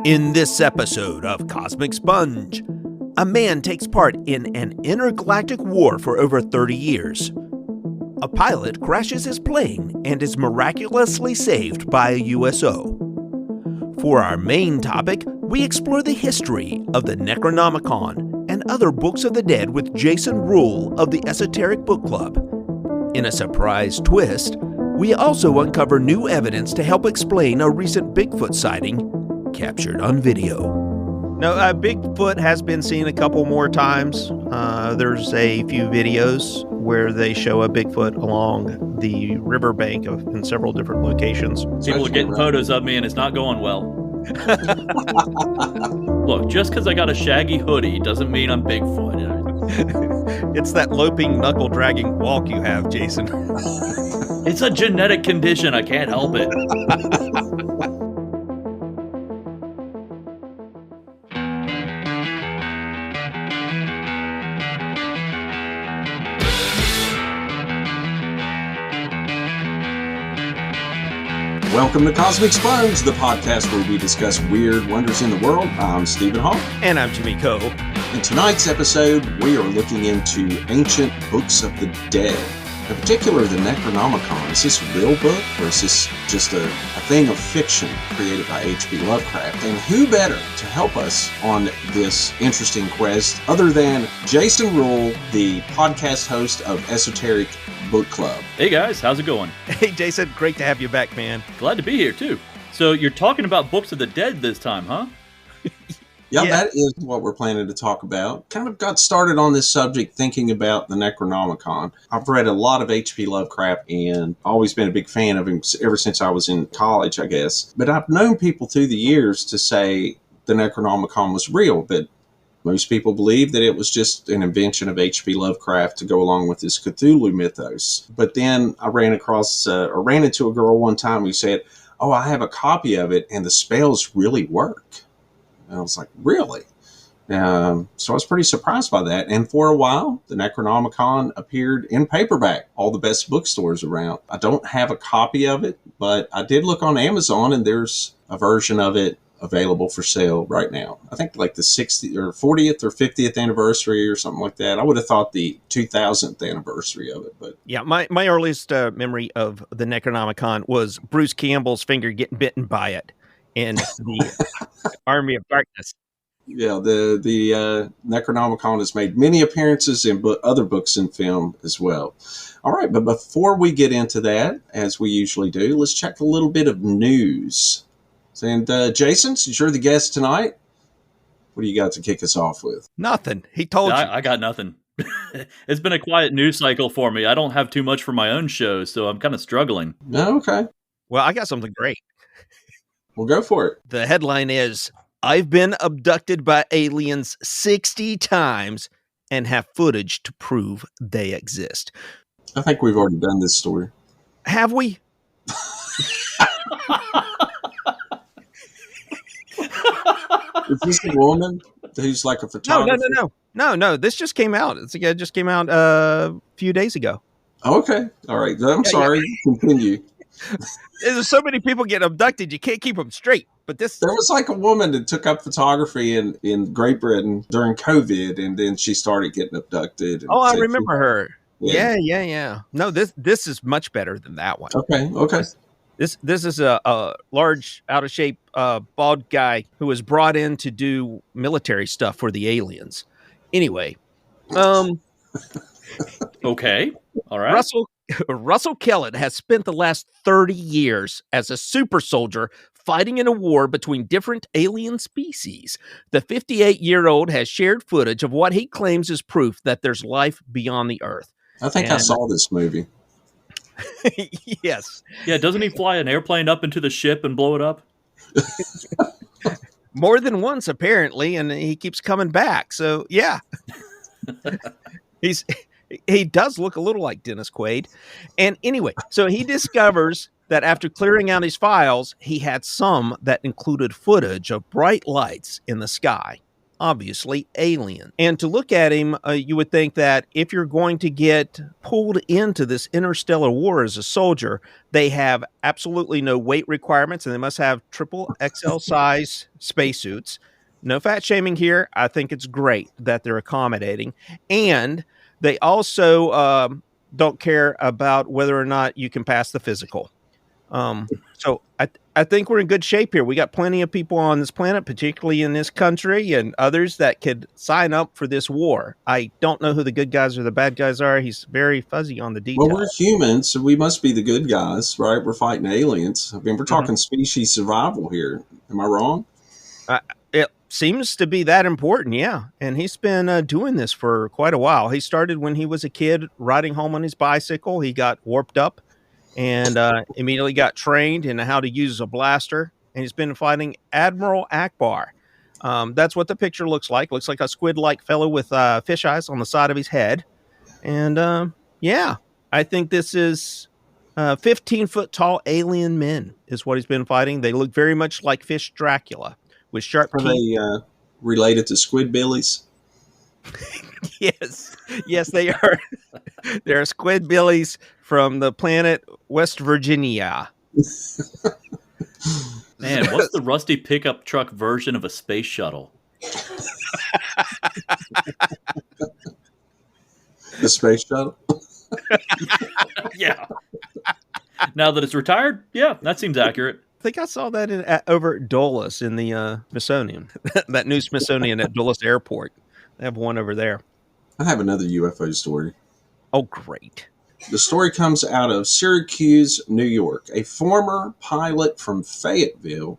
In this episode of Cosmic Sponge, a man takes part in an intergalactic war for over 30 years. A pilot crashes his plane and is miraculously saved by a USO. For our main topic, we explore the history of the Necronomicon and other books of the dead with Jason Ruehl of the Esoteric Book Club. In a surprise twist, we also uncover new evidence to help explain a recent Bigfoot sighting captured on video. Now, Bigfoot has been seen a couple more times. There's a few videos where they show a Bigfoot along the riverbank in several different locations. People are getting photos of me and it's not going well. Look, just because I got a shaggy hoodie doesn't mean I'm Bigfoot. It's that loping, knuckle-dragging walk you have, Jason. It's a genetic condition. I can't help it. Welcome to Cosmic Sponge, the podcast where we discuss weird wonders in the world. I'm Stephen Hall. And I'm Jimmy Coe. In tonight's episode, we are looking into ancient books of the dead. In particular, the Necronomicon. Is this a real book, or is this just a thing of fiction created by H.P. Lovecraft? And who better to help us on this interesting quest other than Jason Ruehl, the podcast host of Esoteric Book Club. Hey guys, how's it going? Hey Jason, great to have you back, man. Glad to be here too. So you're talking about books of the dead this time, huh? Yeah, that is what we're planning to talk about. Kind of got started on this subject thinking about the Necronomicon. I've read a lot of H.P. Lovecraft and always been a big fan of him ever since I was in college, I guess. But I've known people through the years to say the Necronomicon was real, but most people believe that it was just an invention of H.P. Lovecraft to go along with his Cthulhu mythos. But then I ran into a girl one time who said, "Oh, I have a copy of it and the spells really work." And I was like, really? So I was pretty surprised by that. And for a while, the Necronomicon appeared in paperback, all the best bookstores around. I don't have a copy of it, but I did look on Amazon and there's a version of it available for sale right now. I think like the 60th or 40th or 50th anniversary or something like that. I would have thought the 2000th anniversary of it, but yeah, my earliest memory of the Necronomicon was Bruce Campbell's finger getting bitten by it in the Army of Darkness. Yeah, the Necronomicon has made many appearances in other books and film as well. All right, but before we get into that, as we usually do, let's check a little bit of news. And Jason, since you're the guest tonight, what do you got to kick us off with? Nothing. He told you. I got nothing. It's been a quiet news cycle for me. I don't have too much for my own show, so I'm kind of struggling. Oh, okay. Well, I got something great. Well, go for it. The headline is, "I've been abducted by aliens 60 times and have footage to prove they exist." I think we've already done this story. Have we? Is this a woman who's like a photographer? No. This just came out. It just came out a few days ago. Okay. All right. I'm sorry. Continue. There's so many people getting abducted, you can't keep them straight. But there was like a woman that took up photography in Great Britain during COVID, and then she started getting abducted. Oh, I remember her. Yeah. No, this is much better than that one. Okay. This is a large, out of shape, bald guy who was brought in to do military stuff for the aliens. Anyway, okay, all right. Russell Kellett has spent the last 30 years as a super soldier fighting in a war between different alien species. The 58-year-old has shared footage of what he claims is proof that there's life beyond the Earth. I think I saw this movie. Yes. Yeah, doesn't he fly an airplane up into the ship and blow it up? More than once, apparently, and he keeps coming back. So, yeah. He does look a little like Dennis Quaid. And anyway, so he discovers that after clearing out his files, he had some that included footage of bright lights in the sky. obviously alien. And to look at him, you would think that if you're going to get pulled into this interstellar war as a soldier, they have absolutely no weight requirements and they must have triple XL size spacesuits. No fat shaming here. I think it's great that they're accommodating. And they also don't care about whether or not you can pass the physical. So I think we're in good shape here. We got plenty of people on this planet, particularly in this country and others that could sign up for this war. I don't know who the good guys or the bad guys are. He's very fuzzy on the details. Well, we're humans, so we must be the good guys, right? We're fighting aliens. I mean, we're talking species survival here. Am I wrong? It seems to be that important, yeah. And he's been doing this for quite a while. He started when he was a kid riding home on his bicycle. He got warped up and immediately got trained in how to use a blaster. And he's been fighting Admiral Akbar. That's what the picture looks like. Looks like a squid-like fellow with fish eyes on the side of his head. And yeah, I think this is 15-foot-tall alien men is what he's been fighting. They look very much like Fish Dracula with sharp teeth. Are they related to Squidbillies? Yes, they are. They're Squidbillies from the planet West Virginia. Man, what's the rusty pickup truck version of a space shuttle? The space shuttle? Yeah. Now that it's retired, yeah, that seems accurate. I think I saw that over at Dulles in the Smithsonian, that new Smithsonian at Dulles Airport. They have one over there. I have another UFO story. Oh, great. The story comes out of Syracuse, New York. A former pilot from Fayetteville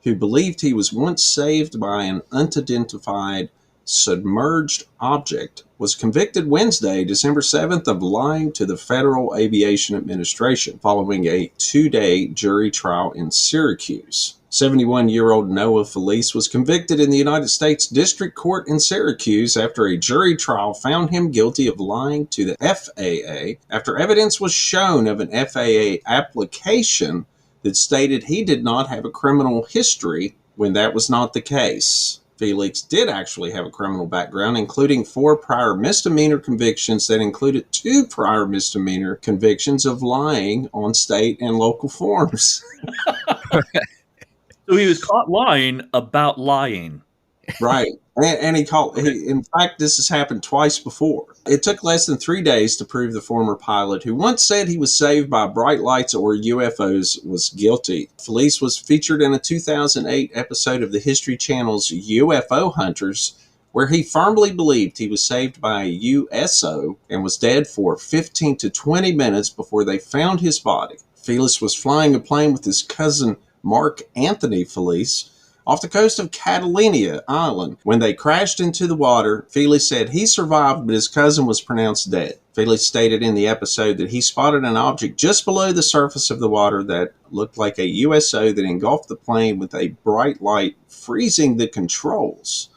who believed he was once saved by an unidentified submerged object was convicted Wednesday, December 7th, of lying to the Federal Aviation Administration following a 2-day jury trial in Syracuse. 71-year-old Noah Felice was convicted in the United States District Court in Syracuse after a jury trial found him guilty of lying to the FAA after evidence was shown of an FAA application that stated he did not have a criminal history when that was not the case. Felix did actually have a criminal background, including 4 prior misdemeanor convictions that included 2 prior misdemeanor convictions of lying on state and local forms. So he was caught lying about lying. Right. And in fact, this has happened twice before. It took less than 3 days to prove the former pilot, who once said he was saved by bright lights or UFOs, was guilty. Felice was featured in a 2008 episode of the History Channel's UFO Hunters, where he firmly believed he was saved by a USO and was dead for 15 to 20 minutes before they found his body. Felice was flying a plane with his cousin Mark Anthony Felice off the coast of Catalina Island. When they crashed into the water, Felix said he survived, but his cousin was pronounced dead. Felix stated in the episode that he spotted an object just below the surface of the water that looked like a USO that engulfed the plane with a bright light, freezing the controls.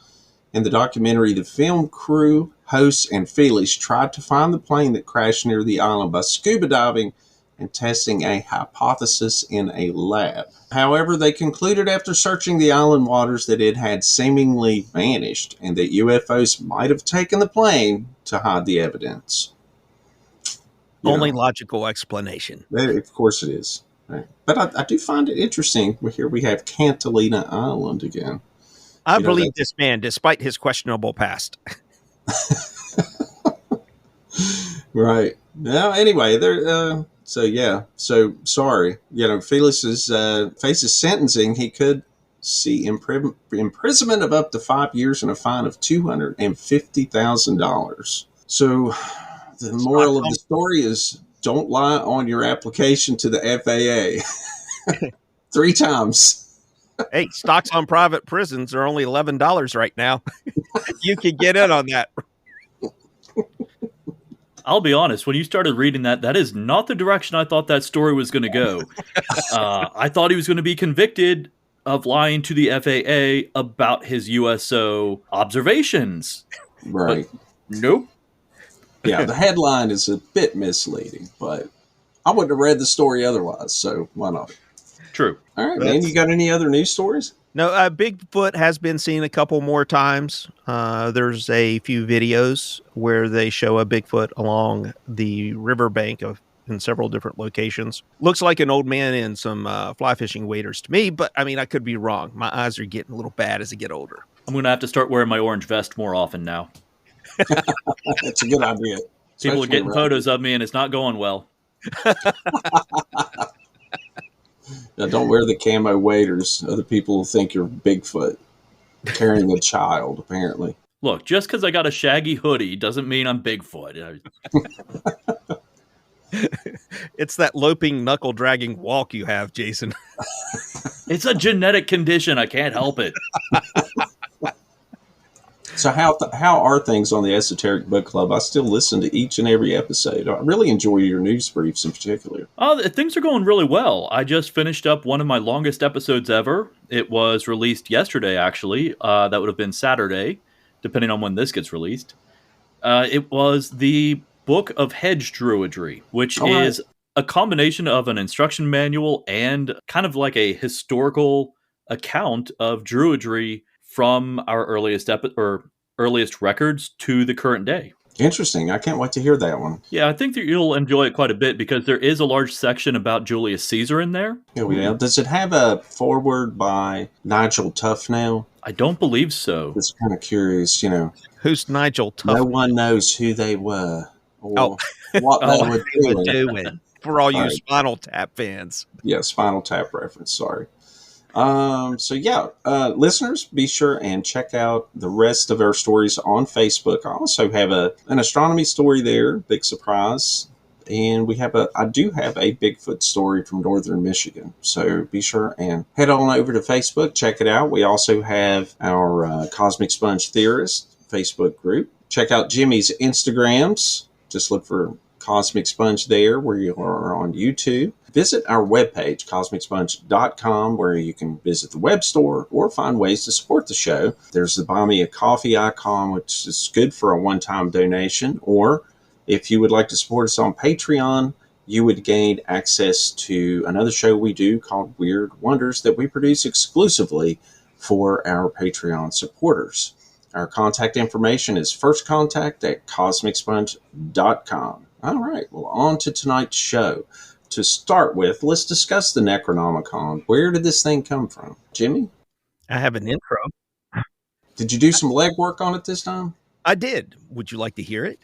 In the documentary, the film crew, hosts, and Felix tried to find the plane that crashed near the island by scuba diving and testing a hypothesis in a lab. However, they concluded after searching the island waters that it had seemingly vanished and that UFOs might have taken the plane to hide the evidence. Only logical explanation. Of course it is. Right. But I do find it interesting. Here we have Catalina Island again. I believe this man, despite his questionable past. Right. Now, anyway, So sorry. Felix's faces sentencing. He could see imprisonment of up to 5 years and a fine of $250,000. So the moral of the story is don't lie on your application to the FAA. 3 times. Hey, stocks on private prisons are only $11 right now. You can get in on that. I'll be honest, when you started reading that is not the direction I thought that story was going to go. I thought he was going to be convicted of lying to the FAA about his USO observations. Right. But nope. Yeah, the headline is a bit misleading, but I wouldn't have read the story otherwise, so why not? True. All right, man, you got any other news stories? No, Bigfoot has been seen a couple more times. There's a few videos where they show a Bigfoot along the riverbank in several different locations. Looks like an old man in some fly fishing waders to me, but I mean, I could be wrong. My eyes are getting a little bad as I get older. I'm going to have to start wearing my orange vest more often now. That's a good idea. People are getting photos of me, and it's not going well. Now, don't wear the camo waders. Other people will think you're Bigfoot carrying a child, apparently. Look, just because I got a shaggy hoodie doesn't mean I'm Bigfoot. It's that loping, knuckle-dragging walk you have, Jason. It's a genetic condition. I can't help it. So how are things on the Esoteric Book Club? I still listen to each and every episode. I really enjoy your news briefs in particular. Things are going really well. I just finished up one of my longest episodes ever. It was released yesterday, actually. That would have been Saturday, depending on when this gets released. It was the Book of Hedge Druidry, which is a combination of an instruction manual and kind of like a historical account of Druidry from our earliest records to the current day. Interesting. I can't wait to hear that one. Yeah, I think that you'll enjoy it quite a bit because there is a large section about Julius Caesar in there. Yeah. Does it have a foreword by Nigel Tufnell? I don't believe so. It's kind of curious, you know. Who's Nigel Tufnell? No one knows who they were or what they were doing. For all you Spinal Tap fans. Yeah, Spinal Tap reference, sorry. Listeners, be sure and check out the rest of our stories on Facebook. I also have an astronomy story there, big surprise. And I do have a Bigfoot story from northern Michigan. So be sure and head on over to Facebook, check it out. We also have our Cosmic Sponge Theorist Facebook group. Check out Jimmy's Instagrams. Just look for Cosmic Sponge there, where you are on YouTube. Visit our webpage, cosmicsponge.com, where you can visit the web store or find ways to support the show. There's the Buy Me a Coffee icon, which is good for a one-time donation. Or if you would like to support us on Patreon, you would gain access to another show we do called Weird Wonders that we produce exclusively for our Patreon supporters. Our contact information is firstcontact@cosmicsponge.com. All right, well, on to tonight's show. To start with, let's discuss the Necronomicon. Where did this thing come from? Jimmy? I have an intro. Did you do some legwork on it this time? I did. Would you like to hear it?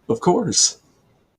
Of course.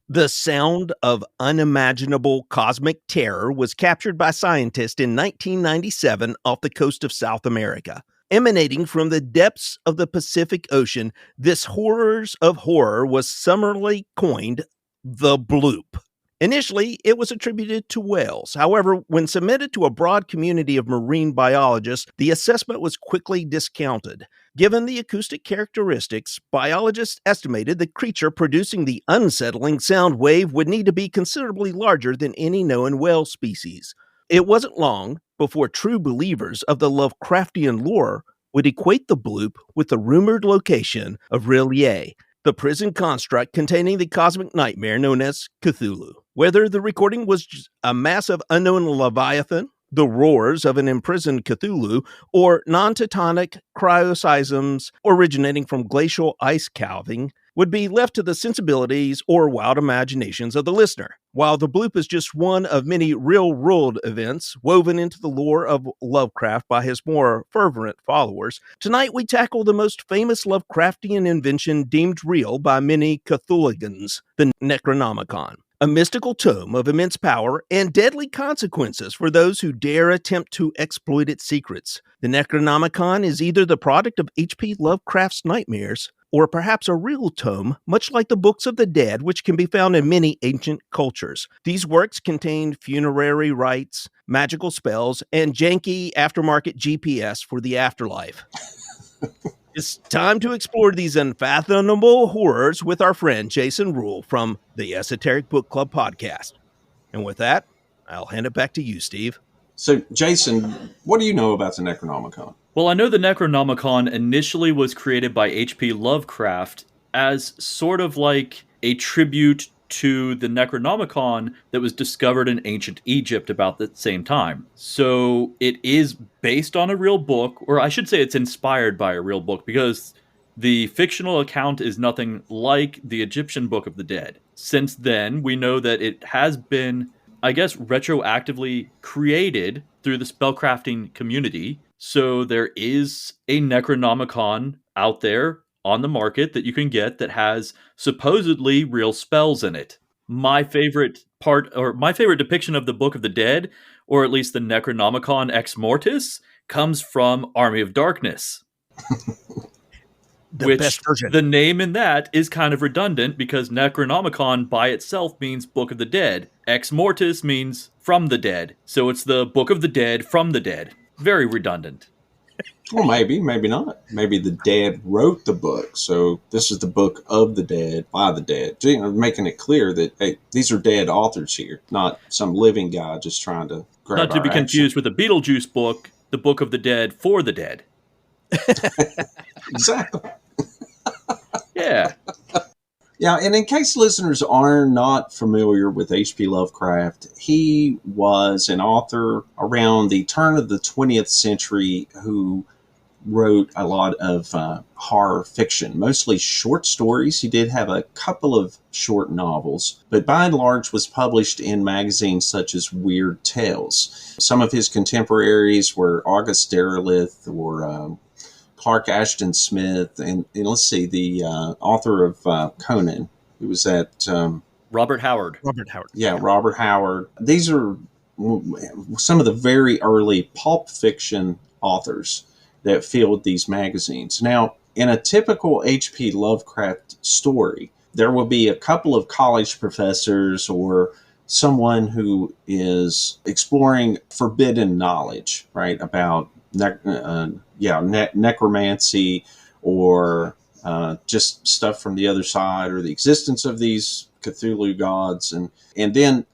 The sound of unimaginable cosmic terror was captured by scientists in 1997 off the coast of South America. Emanating from the depths of the Pacific Ocean, this horrors of horror was summarily coined the bloop. Initially, it was attributed to whales. However, when submitted to a broad community of marine biologists, the assessment was quickly discounted. Given the acoustic characteristics, biologists estimated the creature producing the unsettling sound wave would need to be considerably larger than any known whale species. It wasn't long before true believers of the Lovecraftian lore would equate the bloop with the rumored location of Ruehl, the prison construct containing the cosmic nightmare known as Cthulhu. Whether the recording was a massive unknown leviathan, the roars of an imprisoned Cthulhu, or non-tectonic cryoseisms originating from glacial ice calving, would be left to the sensibilities or wild imaginations of the listener. While the bloop is just one of many real-world events woven into the lore of Lovecraft by his more fervent followers, tonight we tackle the most famous Lovecraftian invention deemed real by many Cthulhugans, the Necronomicon. A mystical tome of immense power and deadly consequences for those who dare attempt to exploit its secrets. The Necronomicon is either the product of H.P. Lovecraft's nightmares, or perhaps a real tome, much like the Books of the Dead, which can be found in many ancient cultures. These works contain funerary rites, magical spells, and janky aftermarket GPS for the afterlife. It's time to explore these unfathomable horrors with our friend Jason Ruehl from the Esoteric Book Club podcast. And with that, I'll hand it back to you, Steve. So, Jason, what do you know about the Necronomicon? Well, I know the Necronomicon initially was created by H.P. Lovecraft as sort of like a tribute to the Necronomicon that was discovered in ancient Egypt about the same time. So it is based on a real book, or I should say it's inspired by a real book, because the fictional account is nothing like the Egyptian Book of the Dead. Since then, we know that it has been, I guess, retroactively created through the spellcrafting community. So there is a Necronomicon out there on the market that you can get that has supposedly real spells in it. My favorite part, or my favorite depiction of the Book of the Dead, or at least the Necronomicon Ex Mortis, comes from Army of Darkness. The best version. The name in that is kind of redundant because Necronomicon by itself means Book of the Dead. Ex Mortis means from the dead. So it's the Book of the Dead from the dead. Very redundant. Well, maybe not. Maybe the dead wrote the book, so this is the Book of the Dead by the dead. You know, making it clear that, hey, these are dead authors here, not some living guy just trying to grab Not to be our confused with the Beetlejuice book, the Book of the Dead for the dead. Exactly. Yeah. Yeah, and in case listeners are not familiar with H.P. Lovecraft, he was an author around the turn of the 20th century who wrote a lot of horror fiction, mostly short stories. He did have a couple of short novels, but by and large was published in magazines such as Weird Tales. Some of his contemporaries were August Derleth or Clark Ashton Smith, and let's see, the author of Conan, who was at... Robert Howard. Yeah, Robert Howard. These are some of the very early pulp fiction authors that filled these magazines. Now, in a typical H.P. Lovecraft story, there will be a couple of college professors or someone who is exploring forbidden knowledge, right, about necromancy or just stuff from the other side or the existence of these Cthulhu gods. And then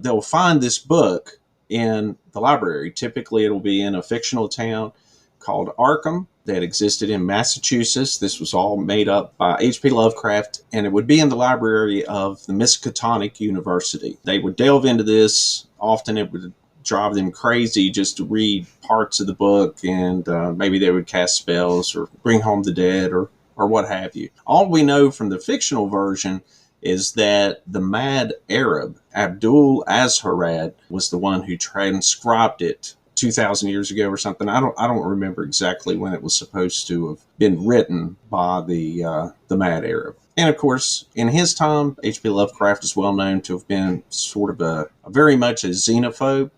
they'll find this book in the library. Typically, it'll be in a fictional town called Arkham that existed in Massachusetts. This was all made up by H.P. Lovecraft, and it would be in the library of the Miskatonic University. They would delve into this. Often it would drive them crazy just to read parts of the book, and maybe they would cast spells or bring home the dead or what have you. All we know from the fictional version is that the mad Arab, Abdul Azharad, was the one who transcribed it 2,000 years ago or something. I don't remember exactly when it was supposed to have been written by the mad Arab. And of course, in his time, H.P. Lovecraft is well known to have been sort of a very much a xenophobe.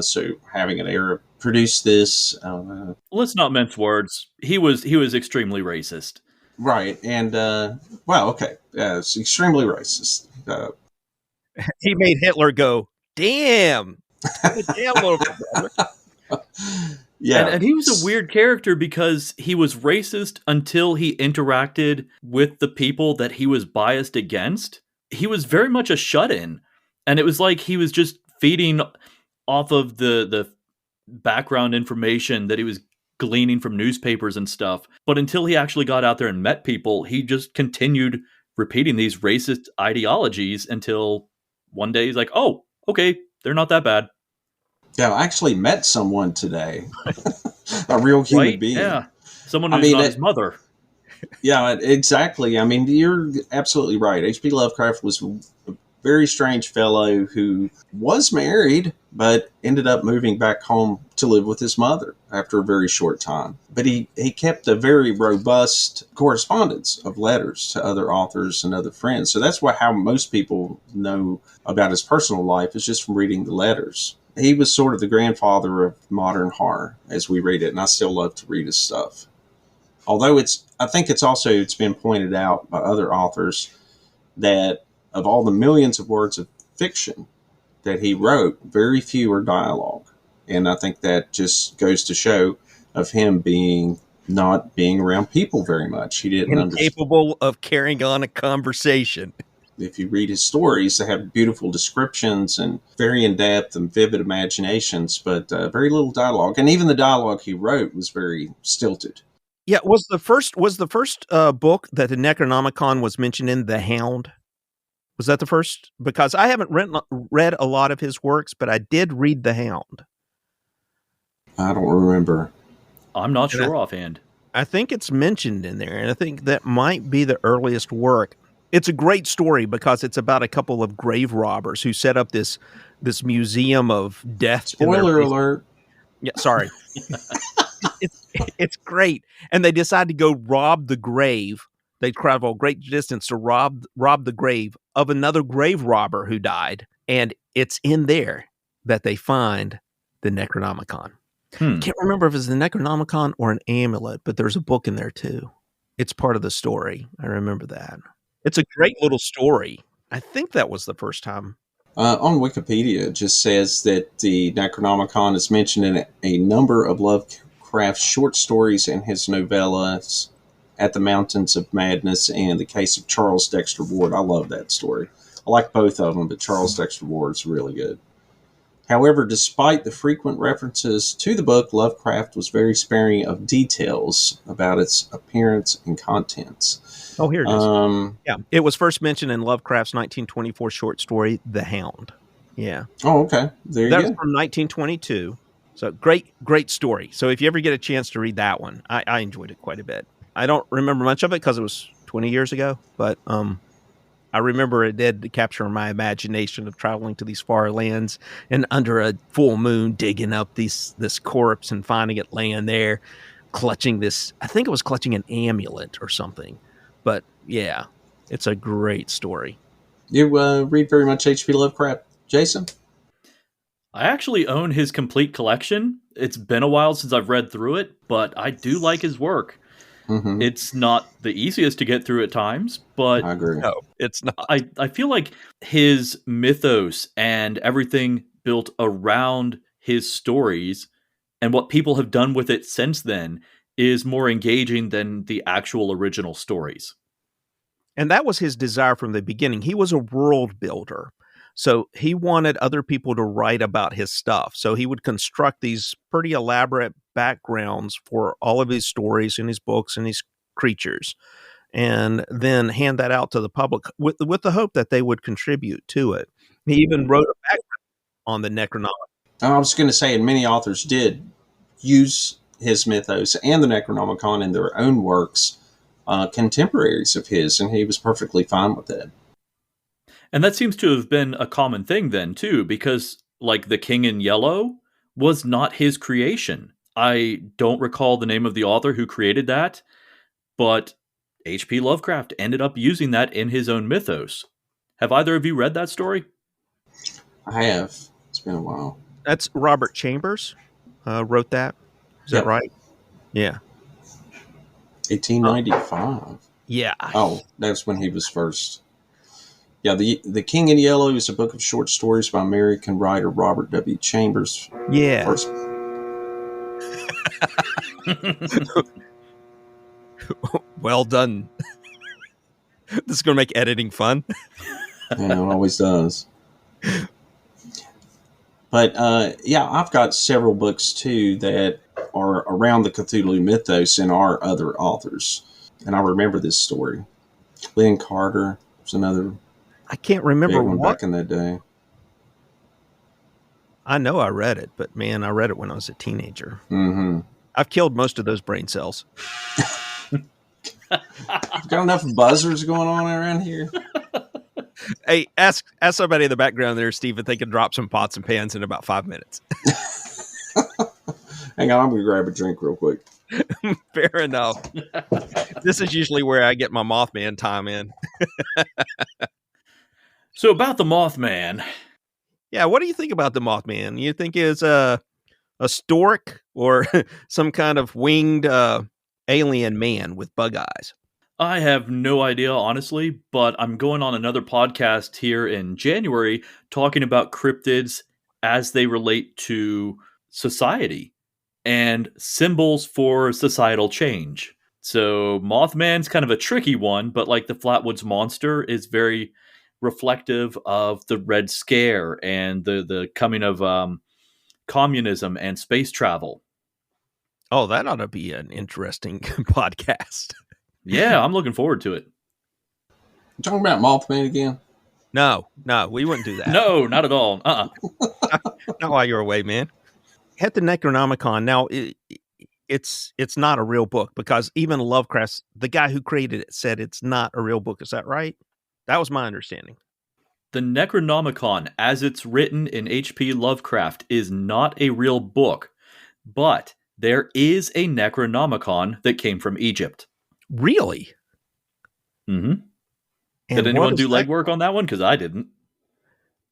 So having an Arab produce this, let's not mince words. He was extremely racist. Right, and it's extremely racist. He made Hitler go, damn. Damn, little brother. Yeah, and he was a weird character because he was racist until he interacted with the people that he was biased against. He was very much a shut-in, and it was like he was just feeding off of the background information that he was gleaning from newspapers and stuff. But until he actually got out there and met people, he just continued repeating these racist ideologies until one day he's like, oh, okay, they're not that bad. Yeah, I actually met someone today. A real human being. Yeah. Someone who's not his mother. Yeah, exactly. I mean, you're absolutely right. H.P. Lovecraft was a very strange fellow who was married, but ended up moving back home to live with his mother after a very short time. But he kept a very robust correspondence of letters to other authors and other friends. So that's how most people know about his personal life, is just from reading the letters. He was sort of the grandfather of modern horror as we read it, and I still love to read his stuff. Although I think it's been pointed out by other authors that of all the millions of words of fiction that he wrote, very few are dialogue. And I think that just goes to show of him not being around people very much. He didn't incapable of carrying on a conversation. If you read his stories, they have beautiful descriptions and very in-depth and vivid imaginations, but very little dialogue. And even the dialogue he wrote was very stilted. Yeah, was the first book that the Necronomicon was mentioned in The Hound? Was that the first? Because I haven't read a lot of his works, but I did read The Hound. I don't remember. I'm not sure offhand. I think it's mentioned in there, and I think that might be the earliest work. It's a great story because it's about a couple of grave robbers who set up this museum of death. Spoiler alert. Yeah, sorry. It's great. And they decide to go rob the grave. They travel a great distance to rob the grave of another grave robber who died. And it's in there that they find the Necronomicon. Can't remember if it's the Necronomicon or an amulet, but there's a book in there too. It's part of the story. I remember that. It's a great little story. I think that was the first time. On Wikipedia, it just says that the Necronomicon is mentioned in a number of Lovecraft's short stories and his novellas, At the Mountains of Madness and The Case of Charles Dexter Ward. I love that story. I like both of them, but Charles Dexter Ward is really good. However, despite the frequent references to the book, Lovecraft was very sparing of details about its appearance and contents. Oh, here it is. Yeah, it was first mentioned in Lovecraft's 1924 short story, The Hound. Yeah. Oh, okay. There you go. That was from 1922. So great story. So if you ever get a chance to read that one, I enjoyed it quite a bit. I don't remember much of it because it was 20 years ago, but I remember it did capture my imagination of traveling to these far lands and under a full moon digging up this corpse and finding it laying there, clutching this. I think it was clutching an amulet or something. But yeah, it's a great story. You read very much H.P. Lovecraft, Jason? I actually own his complete collection. It's been a while since I've read through it, but I do like his work. Mm-hmm. It's not the easiest to get through at times, but I agree. No, it's not. I feel like his mythos and everything built around his stories and what people have done with it since then is more engaging than the actual original stories. And that was his desire from the beginning. He was a world builder. So he wanted other people to write about his stuff. So he would construct these pretty elaborate backgrounds for all of his stories and his books and his creatures, and then hand that out to the public with the hope that they would contribute to it. He even wrote a background on the Necronomicon. I was going to say, and many authors did use his mythos and the Necronomicon in their own works, contemporaries of his, and he was perfectly fine with that. And that seems to have been a common thing then, too, because, like, The King in Yellow was not his creation. I don't recall the name of the author who created that, but H.P. Lovecraft ended up using that in his own mythos. Have either of you read that story? I have. It's been a while. That's Robert Chambers wrote that. Is that right? Yeah. 1895. Yeah. Oh, that's when he was first. Yeah, the King in Yellow is a book of short stories by American writer Robert W. Chambers. Yeah. First. Well done. This is going to make editing fun. Yeah, it always does. But, yeah, I've got several books, too, that are around the Cthulhu mythos and are other authors. And I remember this story. Lynn Carter was another... I can't remember one what. Back in that day. I know I read it, but man, I read it when I was a teenager. Mm-hmm. I've killed most of those brain cells. Got enough buzzers going on around here? Hey, ask somebody in the background there, Steve, if they can drop some pots and pans in about 5 minutes. Hang on, I'm going to grab a drink real quick. Fair enough. This is usually where I get my Mothman time in. So about the Mothman. Yeah, what do you think about the Mothman? You think it's a stork or some kind of winged alien man with bug eyes? I have no idea, honestly, but I'm going on another podcast here in January talking about cryptids as they relate to society and symbols for societal change. So Mothman's kind of a tricky one, but like the Flatwoods Monster is very reflective of the Red Scare and the coming of communism and space travel. Oh, that ought to be an interesting podcast. Yeah, I'm looking forward to it. You talking about Mothman again? No, we wouldn't do that. No, not at all. Not while you're away, man. At the Necronomicon, now it's not a real book because even Lovecraft, the guy who created it, said it's not a real book. Is that right? That was my understanding. The Necronomicon, as it's written in H.P. Lovecraft, is not a real book, but there is a Necronomicon that came from Egypt. Really? Mm-hmm. Did anyone do legwork on that one? Because I didn't.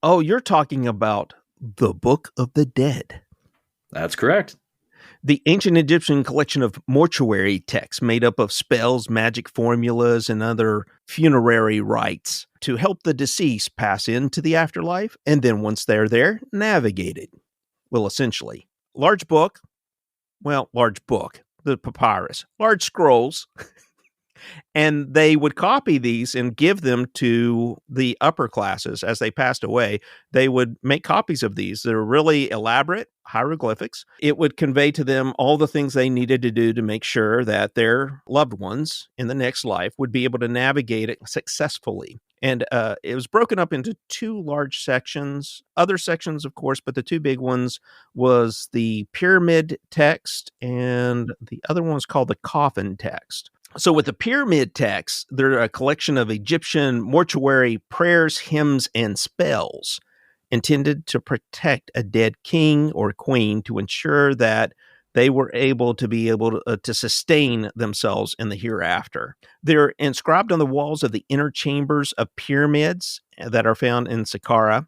Oh, you're talking about the Book of the Dead. That's correct. The ancient Egyptian collection of mortuary texts made up of spells, magic formulas, and other funerary rites to help the deceased pass into the afterlife, and then once they're there, navigate it. Well, essentially. Large book, the papyrus, large scrolls, and they would copy these and give them to the upper classes as they passed away. They would make copies of these. They're really elaborate hieroglyphics. It would convey to them all the things they needed to do to make sure that their loved ones in the next life would be able to navigate it successfully. And it was broken up into two large sections, other sections, of course, but the two big ones was the pyramid text, and the other one was called the coffin text. So with the pyramid texts, they're a collection of Egyptian mortuary prayers, hymns, and spells intended to protect a dead king or queen to ensure that they were able to sustain themselves in the hereafter. They're inscribed on the walls of the inner chambers of pyramids that are found in Saqqara.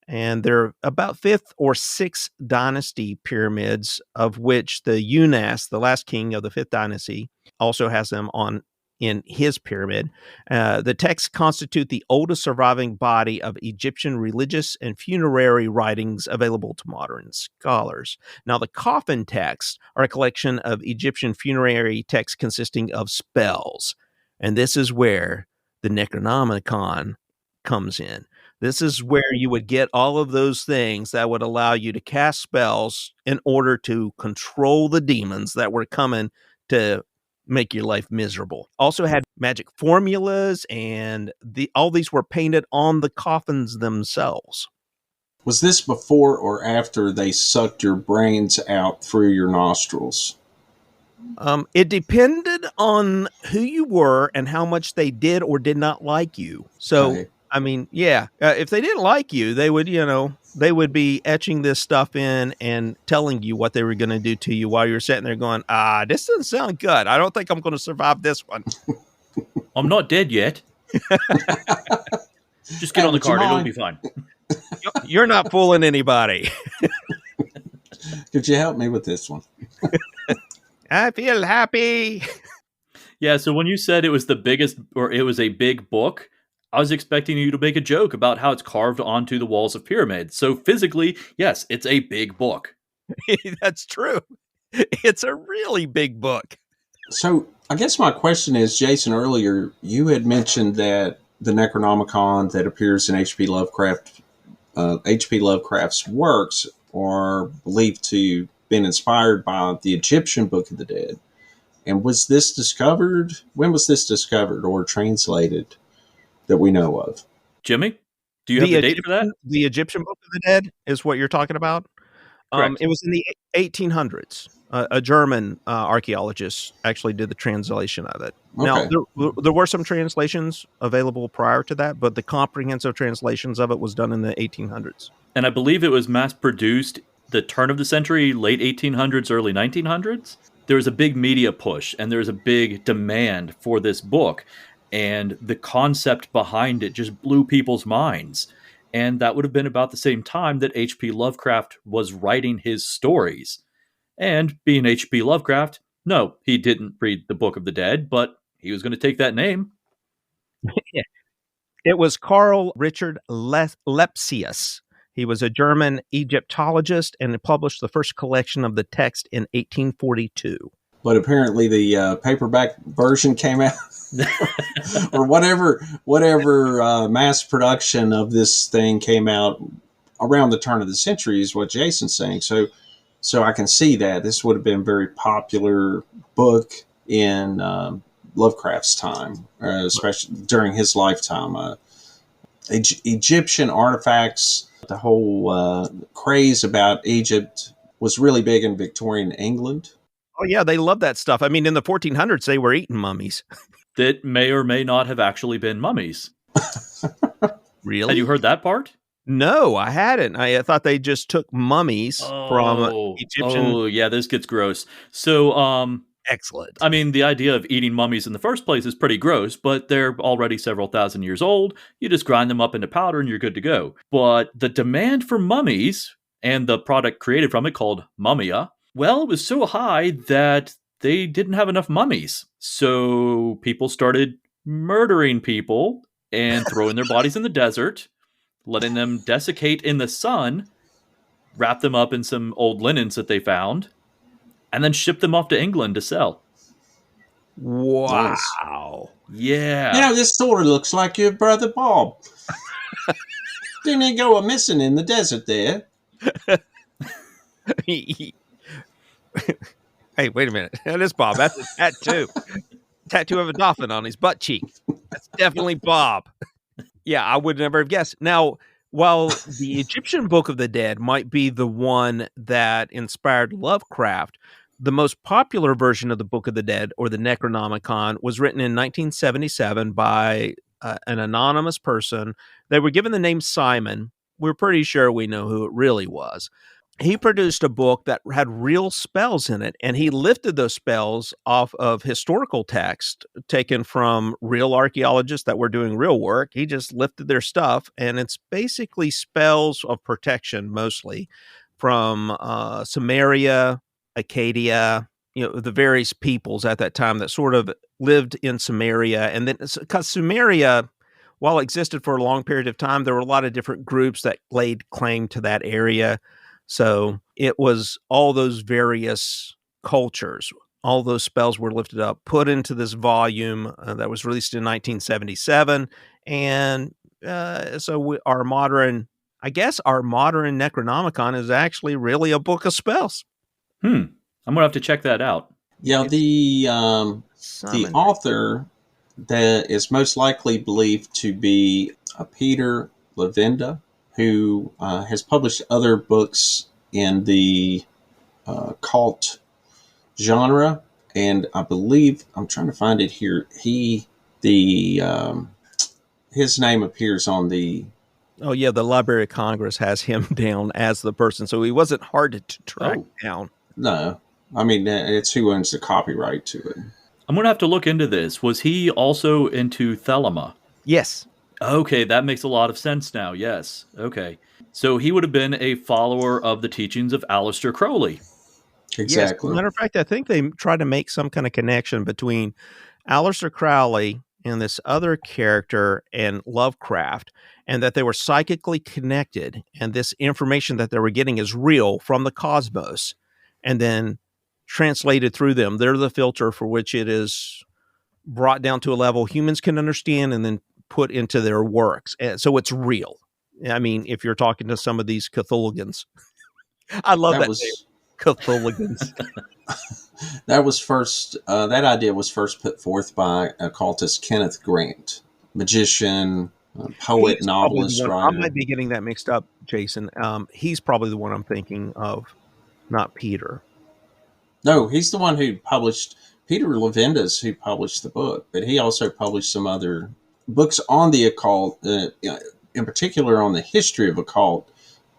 And they're about 5th or 6th dynasty pyramids, of which the Unas, the last king of the 5th dynasty, also has them in his pyramid. The texts constitute the oldest surviving body of Egyptian religious and funerary writings available to modern scholars. Now, the coffin texts are a collection of Egyptian funerary texts consisting of spells. And this is where the Necronomicon comes in. This is where you would get all of those things that would allow you to cast spells in order to control the demons that were coming to make your life miserable. Also had magic formulas, and all these were painted on the coffins themselves. Was this before or after they sucked your brains out through your nostrils? It depended on who you were and how much they did or did not like you. So, okay. I mean, yeah, if they didn't like you, they would be etching this stuff in and telling you what they were going to do to you while you're sitting there going, this doesn't sound good. I don't think I'm going to survive this one. I'm not dead yet. Just get on the card. It'll be fine. You're not fooling anybody. Could you help me with this one? I feel happy. Yeah, so when you said it was the biggest, or it was a big book, I was expecting you to make a joke about how it's carved onto the walls of pyramids. So physically, yes, it's a big book. That's true. It's a really big book. So I guess my question is, Jason, earlier you had mentioned that the Necronomicon that appears in H.P. Lovecraft's works are believed to have been inspired by the Egyptian Book of the Dead. And was this discovered? When was this discovered or translated that we know of? Jimmy, do you have the date for that? The Egyptian Book of the Dead is what you're talking about? It was in the 1800s. A German archaeologist actually did the translation of it. Okay. Now, there were some translations available prior to that, but the comprehensive translations of it was done in the 1800s. And I believe it was mass-produced the turn of the century, late 1800s, early 1900s. There was a big media push, and there was a big demand for this book. And the concept behind it just blew people's minds. And that would have been about the same time that H.P. Lovecraft was writing his stories. And being H.P. Lovecraft, no, he didn't read the Book of the Dead, but he was going to take that name. Yeah. It was Carl Richard Lepsius. He was a German Egyptologist and published the first collection of the text in 1842. But apparently the paperback version came out, or whatever mass production of this thing came out around the turn of the century is what Jason's saying. So I can see that this would have been a very popular book in Lovecraft's time, especially during his lifetime. Egyptian artifacts. The whole craze about Egypt was really big in Victorian England. Oh, yeah, they love that stuff. I mean, in the 1400s, they were eating mummies. That may or may not have actually been mummies. Really? Had you heard that part? No, I hadn't. I thought they just took mummies from Egyptian. Oh, yeah, this gets gross. So, Excellent. I mean, the idea of eating mummies in the first place is pretty gross, but they're already several thousand years old. You just grind them up into powder and you're good to go. But the demand for mummies and the product created from it called Mummia, well, it was so high that they didn't have enough mummies. So people started murdering people and throwing their bodies in the desert, letting them desiccate in the sun, wrap them up in some old linens that they found, and then ship them off to England to sell. Wow. Nice. Yeah. This sort of looks like your brother Bob. Didn't he go missing in the desert there? Hey, wait a minute. That is Bob. That's a tattoo. Tattoo of a dolphin on his butt cheek. That's definitely Bob. Yeah, I would never have guessed. Now, while the Egyptian Book of the Dead might be the one that inspired Lovecraft, the most popular version of the Book of the Dead, or the Necronomicon, was written in 1977 by an anonymous person. They were given the name Simon. We're pretty sure we know who it really was. He produced a book that had real spells in it, and he lifted those spells off of historical text taken from real archaeologists that were doing real work. He just lifted their stuff, and it's basically spells of protection, mostly from Samaria, Acadia, the various peoples at that time that sort of lived in Samaria. And then, because Samaria, while it existed for a long period of time, there were a lot of different groups that laid claim to that area. So it was all those various cultures, all those spells were lifted up, put into this volume that was released in 1977. And our modern Necronomicon is actually really a book of spells. I'm going to have to check that out. Yeah, the author that is most likely believed to be Peter Levenda, who has published other books in the cult genre, and I believe, I'm trying to find it here, his name appears on the... Oh, yeah, the Library of Congress has him down as the person, so he wasn't hard to track down. No, I mean, it's who owns the copyright to it. I'm going to have to look into this. Was he also into Thelema? Yes. Okay, that makes a lot of sense now. Yes. Okay. So he would have been a follower of the teachings of Aleister Crowley. Exactly. Yes. Matter of fact, I think they tried to make some kind of connection between Aleister Crowley and this other character and Lovecraft, and that they were psychically connected, and this information that they were getting is real from the cosmos, and then translated through them. They're the filter for which it is brought down to a level humans can understand and then put into their works. And so it's real. I mean, if you're talking to some of these Cthulhugans, I love that Cthulhugans. That was first. That idea was first put forth by occultist Kenneth Grant, magician, poet, novelist, writer. I might be getting that mixed up, Jason. He's probably the one I'm thinking of, not Peter. No, he's the one who published. Peter Levenda's who published the book, but he also published some other books on the occult, in particular on the history of occult,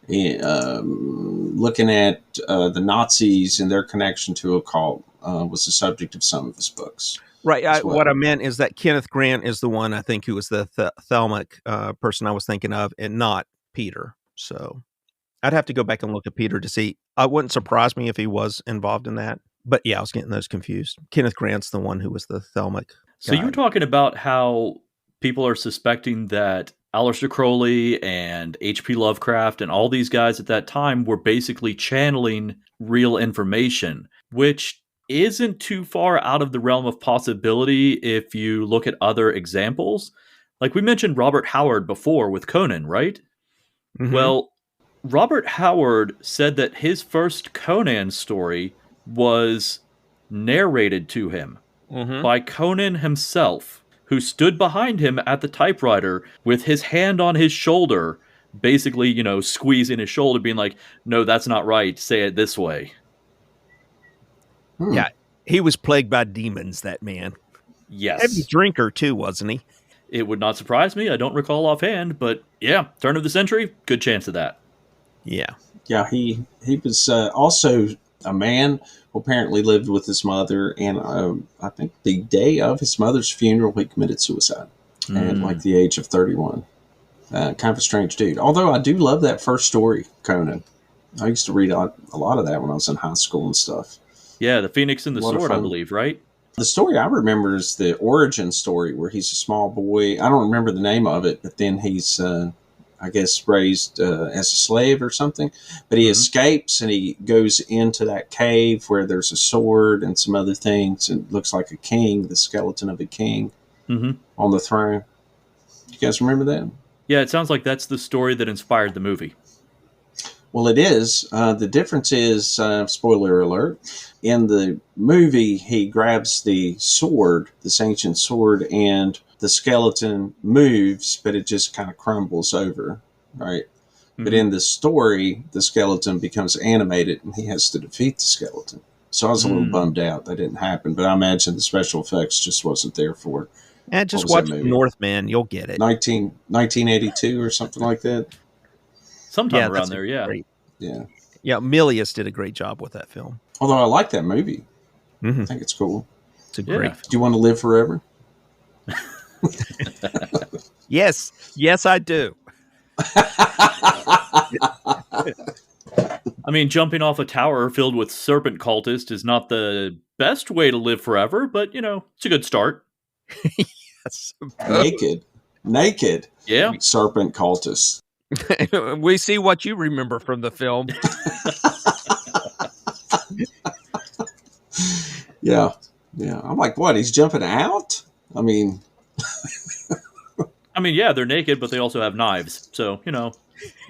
looking at the Nazis and their connection to occult was the subject of some of his books. Right. What I meant is that Kenneth Grant is the one I think who was the Thelmic person I was thinking of, and not Peter. So I'd have to go back and look at Peter to see. It wouldn't surprise me if he was involved in that. But yeah, I was getting those confused. Kenneth Grant's the one who was the Thelmic guy. So you were talking about how people are suspecting that Aleister Crowley and H.P. Lovecraft and all these guys at that time were basically channeling real information, which isn't too far out of the realm of possibility if you look at other examples. Like we mentioned Robert Howard before with Conan, right? Mm-hmm. Well, Robert Howard said that his first Conan story was narrated to him by Conan himself, who stood behind him at the typewriter with his hand on his shoulder, basically, squeezing his shoulder, being like, no, that's not right. Say it this way. Yeah, he was plagued by demons, that man. Yes. Heavy drinker, too, wasn't he? It would not surprise me. I don't recall offhand, but yeah, turn of the century, good chance of that. Yeah. Yeah, he was also a man who apparently lived with his mother, and I think the day of his mother's funeral, he committed suicide at like the age of 31. Kind of a strange dude. Although I do love that first story, Conan. I used to read a lot of that when I was in high school and stuff. Yeah, the Phoenix and the Sword, I believe, right? The story I remember is the origin story where he's a small boy. I don't remember the name of it, but then he's, I guess, raised as a slave or something. But he escapes and he goes into that cave where there's a sword and some other things. And it looks like a king, the skeleton of a king on the throne. You guys remember that? Yeah, it sounds like that's the story that inspired the movie. Well, it is. The difference is, spoiler alert, in the movie, he grabs the sword, this ancient sword, and the skeleton moves, but it just kind of crumbles over, right? But in the story, the skeleton becomes animated, and he has to defeat the skeleton. So I was a little bummed out that didn't happen, but I imagine the special effects just wasn't there for it. And just watch Northman, you'll get it. 1982 or something like that. Sometime around there, yeah. Yeah. Yeah, Milius did a great job with that film. Although I like that movie. I think it's cool. It's a great film. Do you want to live forever? Yes. Yes, I do. I mean, jumping off a tower filled with serpent cultists is not the best way to live forever, but, it's a good start. Yes. Naked. Yeah. Serpent cultists. We see what you remember from the film. Yeah. I'm like, what? He's jumping out? I mean, yeah, they're naked, but they also have knives. So,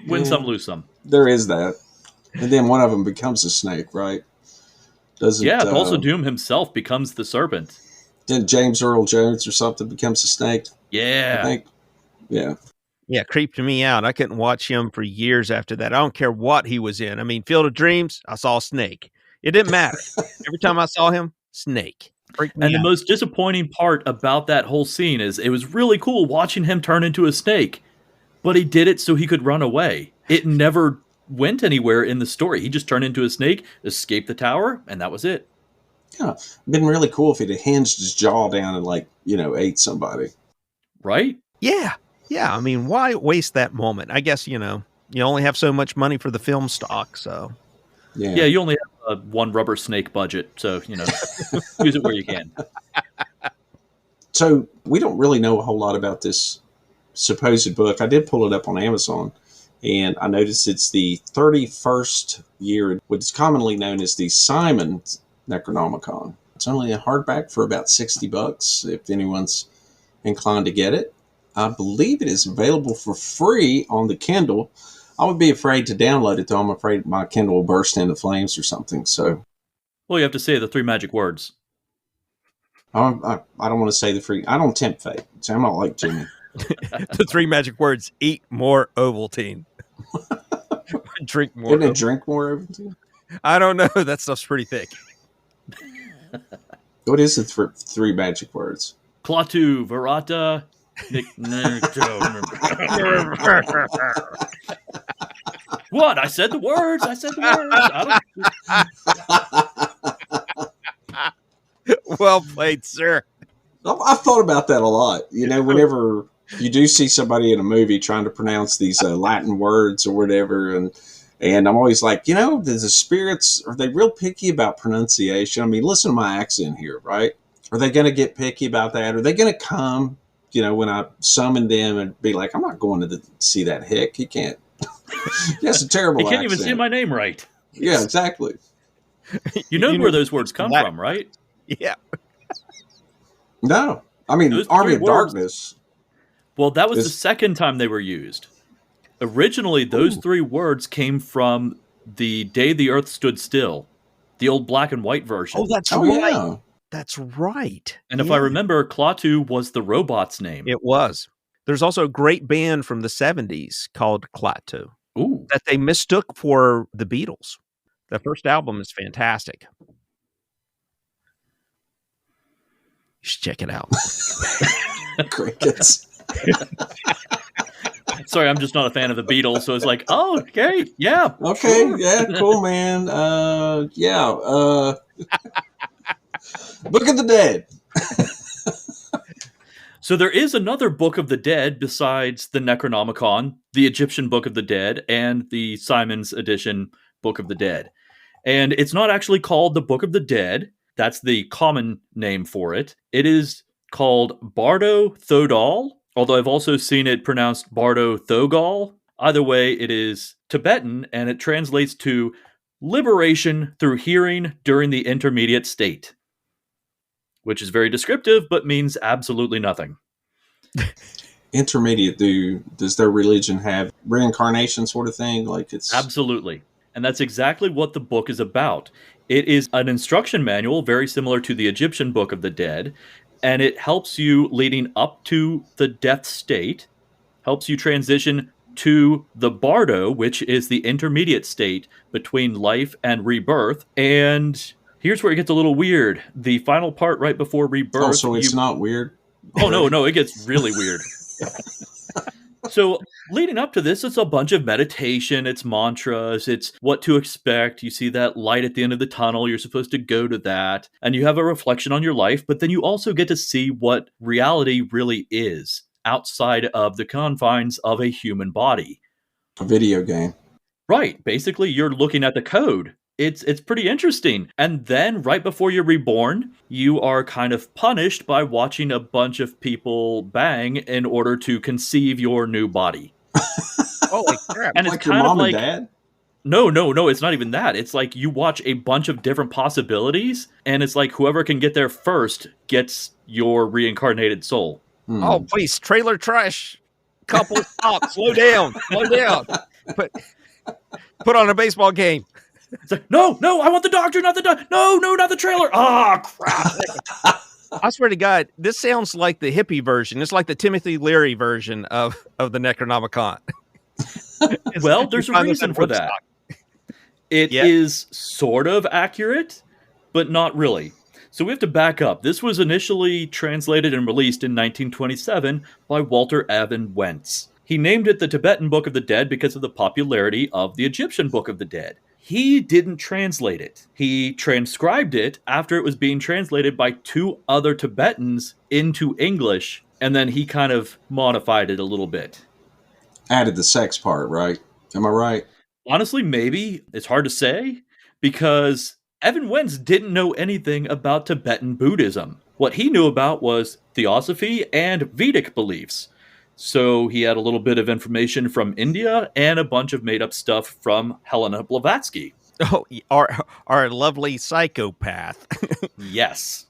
win some, lose some. There is that. And then one of them becomes a snake, right? Also Doom himself becomes the serpent. Then James Earl Jones or something becomes a snake. Yeah. I think. Yeah. Yeah, creeped me out. I couldn't watch him for years after that. I don't care what he was in. I mean, Field of Dreams, I saw a snake. It didn't matter. Every time I saw him, snake. And the most disappointing part about that whole scene is it was really cool watching him turn into a snake, but he did it so he could run away. It never went anywhere in the story. He just turned into a snake, escaped the tower, and that was it. Yeah, it'd been really cool if he'd have hinged his jaw down and ate somebody. Right? Yeah. Yeah, I mean, why waste that moment? I guess, you only have so much money for the film stock, so. Yeah, you only have one rubber snake budget, so, use it where you can. So we don't really know a whole lot about this supposed book. I did pull it up on Amazon, and I noticed it's the 31st year, what is commonly known as the Simon Necronomicon. It's only a hardback for about $60 if anyone's inclined to get it. I believe it is available for free on the Kindle. I would be afraid to download it, though. I'm afraid my Kindle will burst into flames or something. So, well, you have to say the 3 magic words. I don't want to say the free. I don't tempt fate. So I'm not like Jimmy. The 3 magic words: eat more Ovaltine, drink more. Didn't it drink more Ovaltine? I don't know. That stuff's pretty thick. What is the 3 magic words? Klaatu, Verata. What? I said the words. Well played, sir. I've thought about that a lot. Whenever you do see somebody in a movie trying to pronounce these Latin words or whatever, and I'm always like, the spirits, are they real picky about pronunciation? I mean, listen to my accent here, right? Are they going to get picky about that? Are they going to come, when I summon them and be like, I'm not going to see that hick. He can't. That's a terrible He can't accent. even say my name right. Yeah, exactly. You know where those words come from, right? Yeah. No. I mean, Those Army 3 of words. Darkness. Well, that was the second time they were used. Originally, those 3 words came from the Day the Earth Stood Still, the old black and white version. Oh, that's Oh, right. yeah. That's right. And if I remember, Klaatu was the robot's name. It was. There's also a great band from the 70s called Klaatu that they mistook for the Beatles. The first album is fantastic. You should check it out. Crickets. Sorry, I'm just not a fan of the Beatles, so it's like, oh, okay, yeah. Okay, sure. yeah, cool, man. Book of the Dead. So there is another Book of the Dead besides the Necronomicon, the Egyptian Book of the Dead, and the Simon's Edition Book of the Dead. And it's not actually called the Book of the Dead. That's the common name for it. It is called Bardo Thodol, although I've also seen it pronounced Bardo Thogal. Either way, it is Tibetan, and it translates to liberation through hearing during the intermediate state, which is very descriptive, but means absolutely nothing. Intermediate, does their religion have reincarnation sort of thing? Like it's Absolutely. And that's exactly what the book is about. It is an instruction manual very similar to the Egyptian Book of the Dead, and it helps you leading up to the death state, helps you transition to the Bardo, which is the intermediate state between life and rebirth. And here's where it gets a little weird. The final part right before rebirth. Oh, so it's not weird? Oh, no, it gets really weird. So leading up to this, it's a bunch of meditation, it's mantras, it's what to expect. You see that light at the end of the tunnel, you're supposed to go to that, and you have a reflection on your life, but then you also get to see what reality really is outside of the confines of a human body. A video game. Right. Basically, you're looking at the code. It's pretty interesting. And then right before you're reborn, you are kind of punished by watching a bunch of people bang in order to conceive your new body. Holy crap. And it's Like your kind of mom like and dad? No, it's not even that. It's like you watch a bunch of different possibilities, and it's like whoever can get there first gets your reincarnated soul. Oh, please, trailer trash. Couple, stop, slow down. Put on a baseball game. It's like, no, I want the doctor, not the doctor. No, not the trailer. Ah, crap. I swear to God, this sounds like the hippie version. It's like the Timothy Leary version of the Necronomicon. Well, there's a reason for that. It is sort of accurate, but not really. So we have to back up. This was initially translated and released in 1927 by Walter Evan Wentz. He named it the Tibetan Book of the Dead because of the popularity of the Egyptian Book of the Dead. He didn't translate it. He transcribed it after it was being translated by two other Tibetans into English, and then he kind of modified it a little bit. Added the sex part, right? Am I right? Honestly, maybe. It's hard to say, because Evan Wentz didn't know anything about Tibetan Buddhism. What he knew about was theosophy and Vedic beliefs. So he had a little bit of information from India and a bunch of made-up stuff from Helena Blavatsky. Oh, our lovely psychopath. Yes.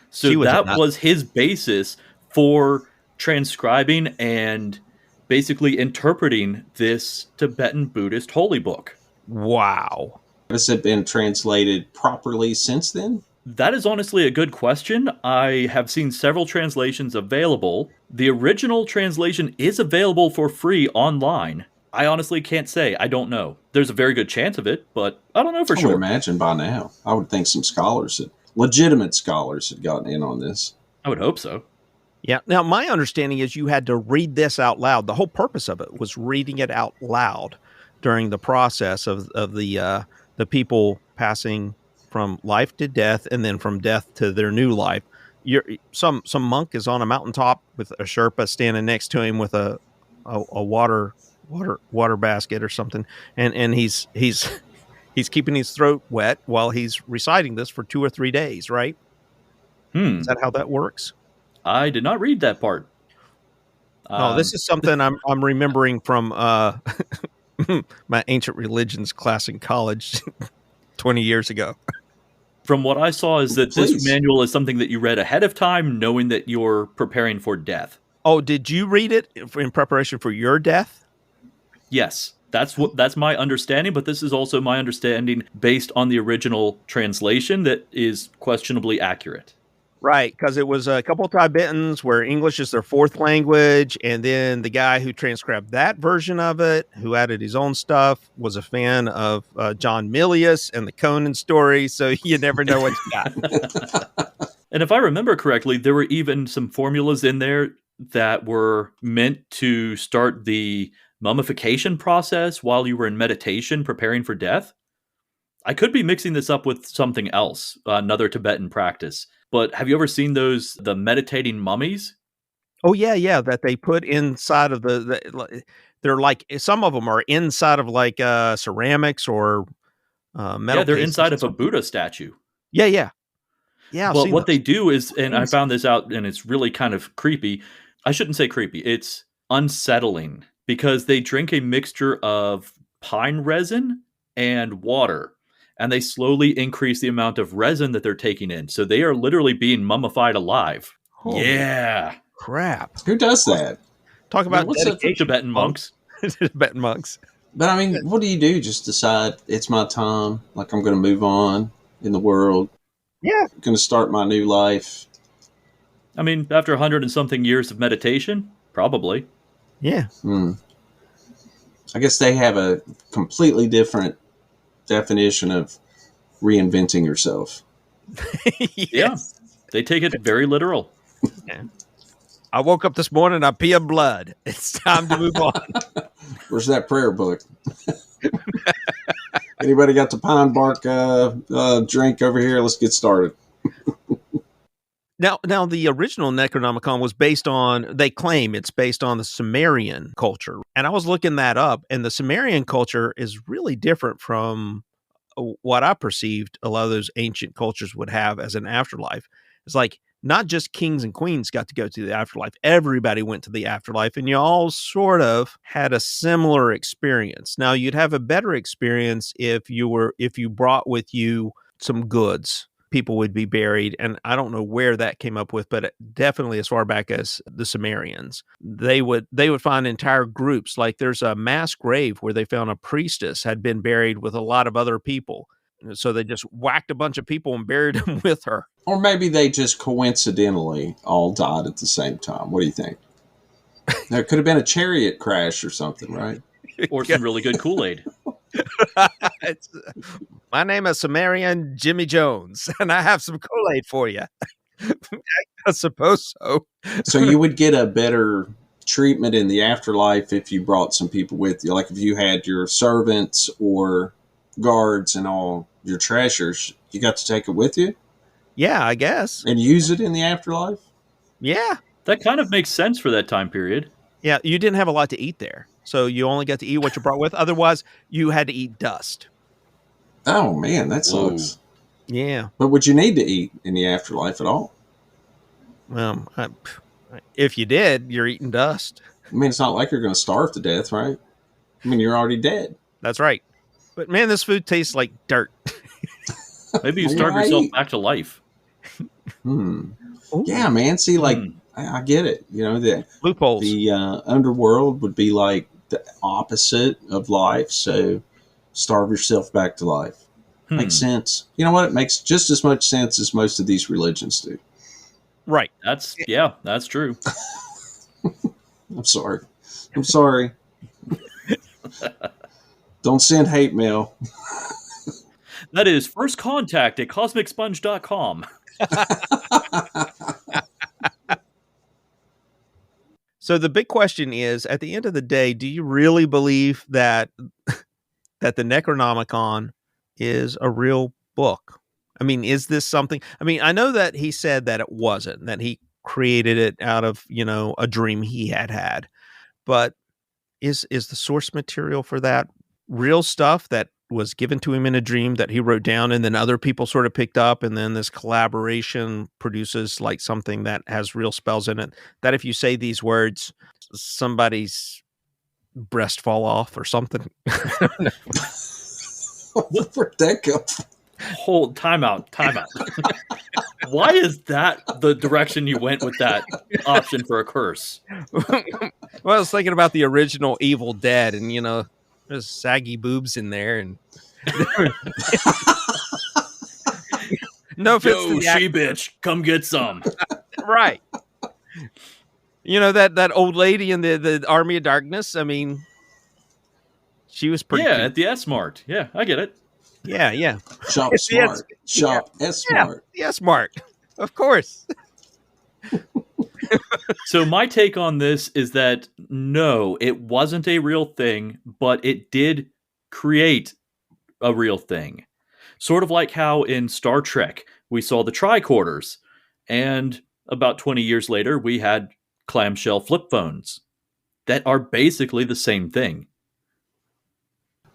So that was his basis for transcribing and basically interpreting this Tibetan Buddhist holy book. Wow. Has it been translated properly since then? That is honestly a good question. I have seen several translations available. The original translation is available for free online. I honestly can't say. I don't know. There's a very good chance of it, but I don't know for sure. I would imagine by now. I would think some legitimate scholars had gotten in on this. I would hope so. Yeah. Now, my understanding is you had to read this out loud. The whole purpose of it was reading it out loud during the process of the people passing from life to death, and then from death to their new life. Some monk is on a mountaintop with a Sherpa standing next to him with a water basket or something, and he's keeping his throat wet while he's reciting this for 2 or 3 days, right? Is that how that works? I did not read that part. Oh, this is something I'm remembering from my ancient religions class in college 20 years ago. From what I saw is that this manual is something that you read ahead of time, knowing that you're preparing for death. Oh, did you read it in preparation for your death? Yes, that's my understanding, but this is also my understanding based on the original translation that is questionably accurate. Right, because it was a couple of Tibetans where English is their fourth language, and then the guy who transcribed that version of it, who added his own stuff, was a fan of John Milius and the Conan story, so you never know what you got. And if I remember correctly, there were even some formulas in there that were meant to start the mummification process while you were in meditation preparing for death. I could be mixing this up with something else, another Tibetan practice. But have you ever seen the meditating mummies? Oh, yeah, that they put inside of they're like, some of them are inside of like ceramics or metal. Yeah, they're inside of a Buddha statue. Yeah. Yeah. But what they do is, and I found this out, and it's really kind of creepy. I shouldn't say creepy. It's unsettling because they drink a mixture of pine resin and water, and they slowly increase the amount of resin that they're taking in. So they are literally being mummified alive. Holy yeah. Crap. Who does that? Talk about Tibetan monks. Tibetan monks. But I mean, what do you do? Just decide it's my time. Like I'm going to move on in the world. Yeah. I'm going to start my new life. I mean, after 100 and something years of meditation, probably. Yeah. I guess they have a completely different definition of reinventing yourself. Yes. Yeah. They take it very literal. Yeah. I woke up this morning, I peed blood. It's time to move on. Where's that prayer book? Anybody got the pine bark drink over here? Let's get started. Now, the original Necronomicon was based on, they claim it's based on the Sumerian culture. And I was looking that up, and the Sumerian culture is really different from what I perceived a lot of those ancient cultures would have as an afterlife. It's like, not just kings and queens got to go to the afterlife. Everybody went to the afterlife, and you all sort of had a similar experience. Now, you'd have a better experience if you brought with you some goods. People would be buried, and I don't know where that came up with, but definitely as far back as the Sumerians, they would find entire groups. Like there's a mass grave where they found a priestess had been buried with a lot of other people. So they just whacked a bunch of people and buried them with her. Or maybe they just coincidentally all died at the same time. What do you think? There could have been a chariot crash or something, right? Or some really good Kool-Aid. My name is Sumerian Jimmy Jones, and I have some Kool-Aid for you. I suppose so. So you would get a better treatment in the afterlife if you brought some people with you. Like if you had your servants or guards and all your treasures, you got to take it with you? Yeah, I guess. And use it in the afterlife? Yeah. That kind of makes sense for that time period. Yeah, you didn't have a lot to eat there. So you only got to eat what you brought with. Otherwise, you had to eat dust. Oh, man, that sucks. Yeah. But would you need to eat in the afterlife at all? Well, if you did, you're eating dust. I mean, it's not like you're going to starve to death, right? I mean, you're already dead. That's right. But man, this food tastes like dirt. Maybe you starve yourself back to life. Yeah, man. See, like, I get it. You know, the loopholes. The underworld would be like the opposite of life. So starve yourself back to life. Makes sense. You know what? It makes just as much sense as most of these religions do. Right. That's true. I'm sorry. Don't send hate mail. That is firstcontact@cosmicsponge.com. So the big question is, at the end of the day, do you really believe that the Necronomicon is a real book? I mean, is this something? I mean, I know that he said that it wasn't, that he created it out of, a dream he had. But is the source material for that real stuff that was given to him in a dream that he wrote down and then other people sort of picked up, and then this collaboration produces like something that has real spells in it, that if you say these words, somebody's breast fall off or something? Where'd that go? Hold, time out. Why is that the direction you went with that option for a curse? Well, I was thinking about the original Evil Dead, and there's saggy boobs in there, and No offense to Yo, the she bitch, come get some. right. You know, that old lady in the Army of Darkness. I mean, she was pretty Yeah, cute. at the S Mart. Yeah, I get it. Yeah. Shop smart. Shop S smart. Yeah, smart. Of course. So my take on this is that no, it wasn't a real thing, but it did create a real thing. Sort of like how in Star Trek we saw the tricorders, and about 20 years later we had clamshell flip phones that are basically the same thing.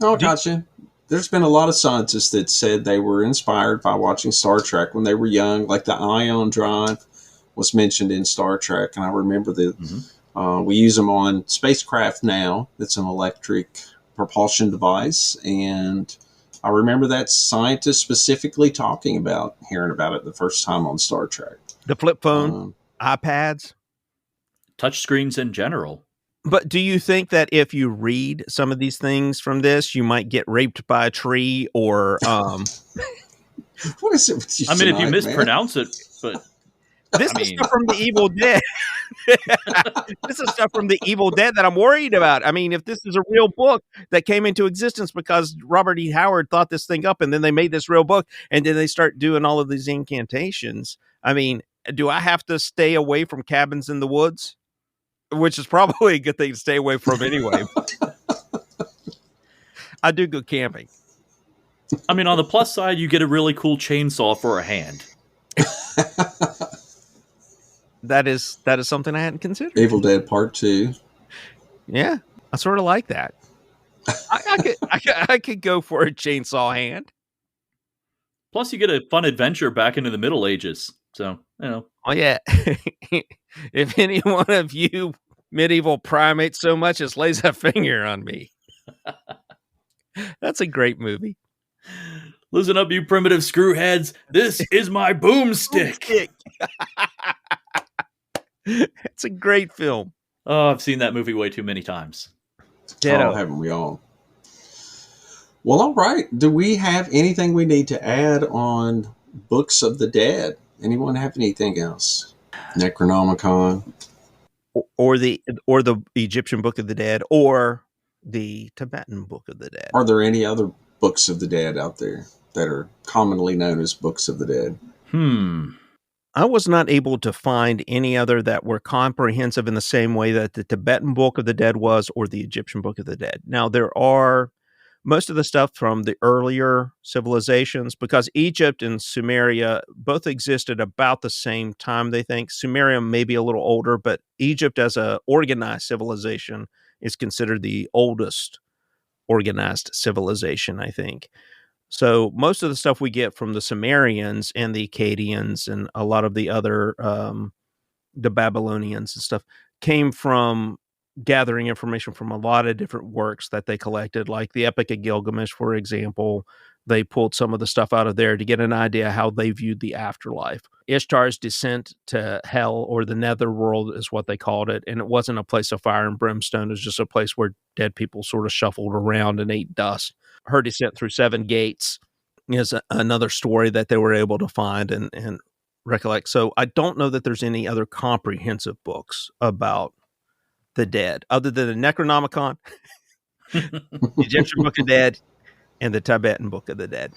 Oh, gotcha. There's been a lot of scientists that said they were inspired by watching Star Trek when they were young, like the ion drive was mentioned in Star Trek, and I remember that we use them on spacecraft now. It's an electric propulsion device, and I remember that scientist specifically hearing about it the first time on Star Trek. The flip phone, iPads, touchscreens in general. But do you think that if you read some of these things from this, you might get raped by a tree or what is it with you I mean, tonight, if you mispronounce it, but this is stuff from the Evil Dead. This is stuff from the Evil Dead that I'm worried about. I mean, if this is a real book that came into existence because Robert E. Howard thought this thing up and then they made this real book and then they start doing all of these incantations. I mean, do I have to stay away from cabins in the woods? Which is probably a good thing to stay away from anyway. I do go camping. I mean, on the plus side, you get a really cool chainsaw for a hand. That is something I hadn't considered. Evil Dead Part 2. Yeah, I sort of like that. I could go for a chainsaw hand. Plus, you get a fun adventure back into the Middle Ages. So, you know. Oh, yeah. If any one of you medieval primates so much as lays a finger on me. That's a great movie. Listen up, you primitive screwheads. This is my boomstick. It's a great film. Oh, I've seen that movie way too many times. Ditto. Oh, haven't we all? Well, all right. Do we have anything we need to add on Books of the Dead? Anyone have anything else? Necronomicon, or the Egyptian Book of the Dead, or the Tibetan Book of the Dead. Are there any other Books of the Dead out there that are commonly known as Books of the Dead? I was not able to find any other that were comprehensive in the same way that the Tibetan Book of the Dead was, or the Egyptian Book of the Dead. Now, there are most of the stuff from the earlier civilizations, because Egypt and Sumeria both existed about the same time, they think. Sumeria may be a little older, but Egypt as a organized civilization is considered the oldest organized civilization, I think. So most of the stuff we get from the Sumerians and the Akkadians and a lot of the other, the Babylonians and stuff, came from gathering information from a lot of different works that they collected, like the Epic of Gilgamesh, for example. They pulled some of the stuff out of there to get an idea how they viewed the afterlife. Ishtar's descent to hell, or the netherworld is what they called it, and it wasn't a place of fire and brimstone. It was just a place where dead people sort of shuffled around and ate dust. Her descent through 7 gates is another story that they were able to find and recollect. So I don't know that there's any other comprehensive books about the dead, other than the Necronomicon, the Egyptian Book of the Dead, and the Tibetan Book of the Dead.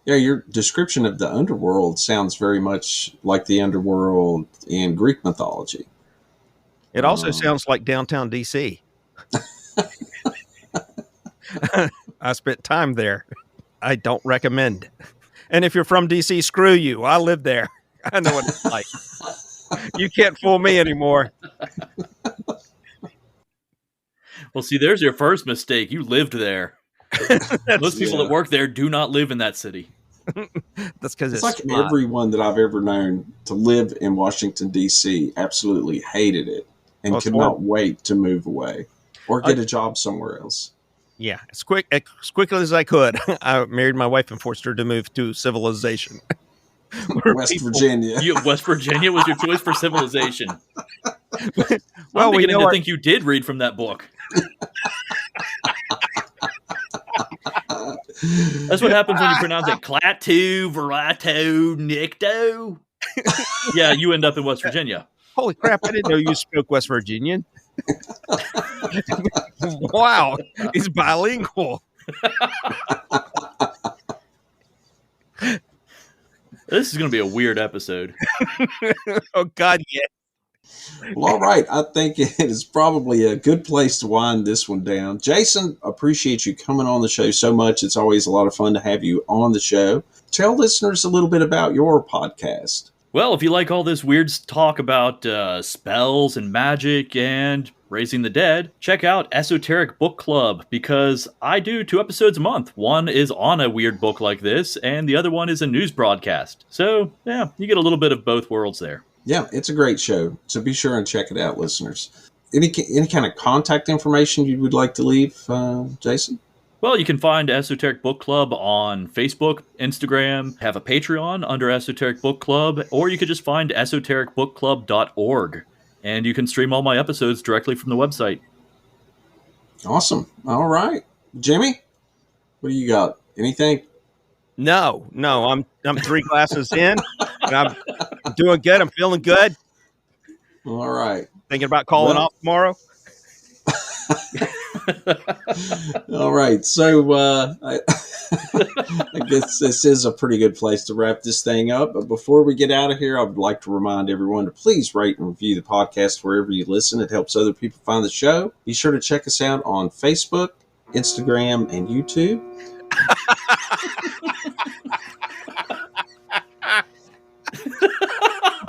Yeah, your description of the underworld sounds very much like the underworld in Greek mythology. It also sounds like downtown D.C. I spent time there. I don't recommend. And if you're from D.C., screw you. I live there. I know what it's like. You can't fool me anymore. Well, see, there's your first mistake. You lived there. Most people that work there do not live in that city. That's because it's like everyone that I've ever known to live in Washington, D.C. absolutely hated it and could not wait to move away or get a job somewhere else. Yeah, as quickly as I could. I married my wife and forced her to move to civilization. Virginia. West Virginia was your choice for civilization. Well, I'm beginning to think you did read from that book. That's what happens when you pronounce it Klaatu, Verato, Nicto. Yeah, you end up in West Virginia. Holy crap, I didn't know you spoke West Virginian. Wow, he's bilingual. This is going to be a weird episode. Oh, God, yeah. Well, all right. I think it is probably a good place to wind this one down. Jason, appreciate you coming on the show so much. It's always a lot of fun to have you on the show. Tell listeners a little bit about your podcast. Well, if you like all this weird talk about spells and magic and raising the dead, check out Esoteric Book Club, because I do 2 episodes a month. One is on a weird book like this, and the other one is a news broadcast. So, yeah, you get a little bit of both worlds there. Yeah, it's a great show. So be sure and check it out, listeners. Any kind of contact information you would like to leave, Jason? Well, you can find Esoteric Book Club on Facebook, Instagram, have a Patreon under Esoteric Book Club, or you could just find esotericbookclub.org, and you can stream all my episodes directly from the website. Awesome. All right. Jimmy, what do you got? Anything? No, I'm 3 glasses in, and I'm doing good. I'm feeling good. All right. Thinking about calling off tomorrow. All right. So I guess this is a pretty good place to wrap this thing up. But before we get out of here, I would like to remind everyone to please rate and review the podcast wherever you listen. It helps other people find the show. Be sure to check us out on Facebook, Instagram, and YouTube.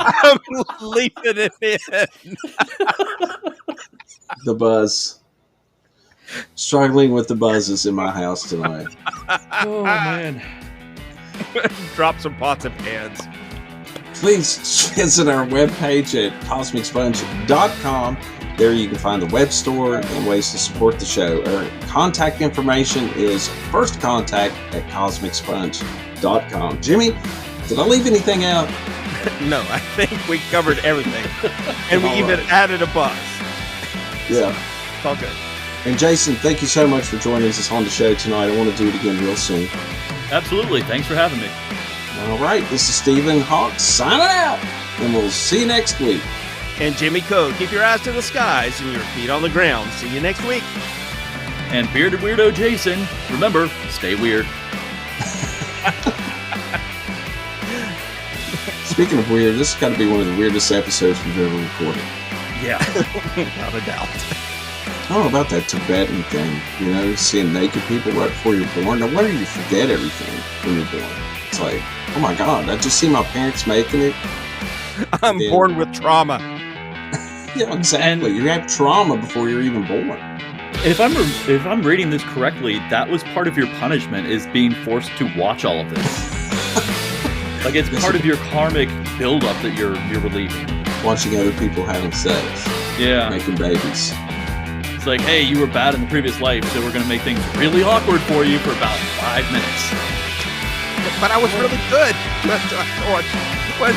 I'm leaving it in. The buzz. Struggling with the buzzes in my house tonight. Oh, man. Drop some pots and pans. Please visit our webpage at cosmicsponge.com. There you can find the web store and ways to support the show. Our contact information is firstcontact@cosmicsponge.com. Jimmy, did I leave anything out? No, I think we covered everything. And we even added a buzz. Yeah. It's all good. And Jason, thank you so much for joining us on the show tonight. I want to do it again real soon. Absolutely. Thanks for having me. All right. This is Stephen Hawk signing out. And we'll see you next week. And Jimmy Code, keep your eyes to the skies and your feet on the ground. See you next week. And Bearded Weirdo Jason, remember, stay weird. Speaking of weird, this has got to be one of the weirdest episodes we've ever recorded. Yeah. Not a doubt. I don't know about that Tibetan thing, seeing naked people right before you're born. No wonder you forget everything when you're born. It's like, oh my God, I just see my parents making it. I'm born with trauma. Yeah, exactly. And you have trauma before you're even born. If I'm reading this correctly, that was part of your punishment, is being forced to watch all of this. Like, it's part of your karmic buildup that you're relieving. Watching other people having sex. Yeah. Making babies. It's like, hey, you were bad in the previous life, so we're going to make things really awkward for you for about 5 minutes. But I was really good. Why do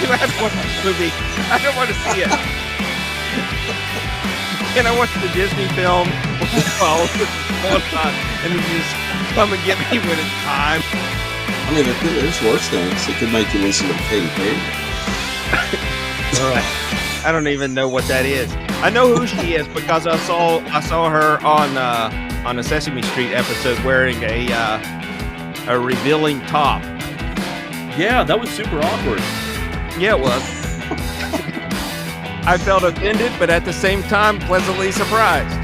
I have to watch this movie? I don't want to see it. And I watch the Disney film all the time, and you just come and get me when it's time. I mean, there's worse things. It could make you listen to Katy Perry. I don't even know what that is. I know who she is because I saw her on a Sesame Street episode wearing a revealing top. Yeah, that was super awkward. Yeah, it was. I felt offended, but at the same time, pleasantly surprised.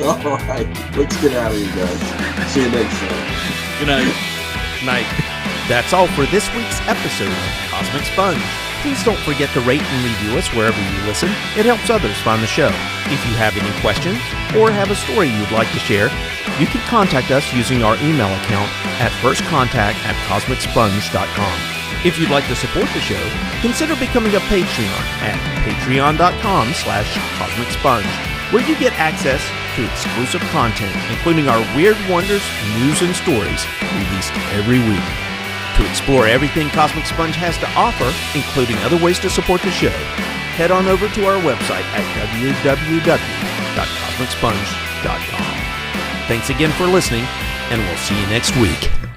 All right, let's get out of here, guys. See you next time. Good night. Night. That's all for this week's episode of Cosmic Sponge. Please don't forget to rate and review us wherever you listen. It helps others find the show. If you have any questions or have a story you'd like to share, you can contact us using our email account at firstcontact@cosmicsponge.com. If you'd like to support the show, consider becoming a Patreon at patreon.com/cosmicsponge, where you get access to exclusive content, including our Weird Wonders, news, and stories released every week. To explore everything Cosmic Sponge has to offer, including other ways to support the show, head on over to our website at www.cosmicsponge.com. Thanks again for listening, and we'll see you next week.